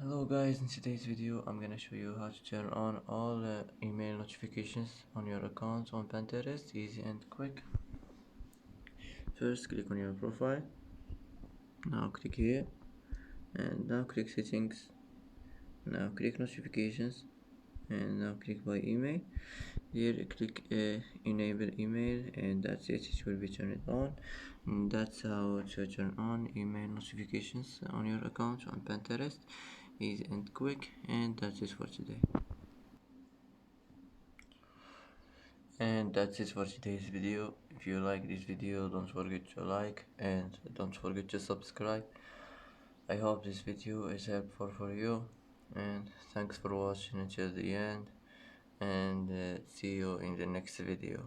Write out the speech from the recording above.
Hello guys, in today's video I'm gonna show you how to turn on all email notifications on your account on Pinterest, easy and quick. First click on your profile, now click here and now click settings, now click notifications and now click by email. Here click enable email and that's it, it will be turned on. And that's how to turn on email notifications on your account on Pinterest, easy and quick. And that's it for today. And that's it for today's video. If you like this video, don't forget to like and don't forget to subscribe. I hope this video is helpful for you, and thanks for watching until the end, and see you in the next video.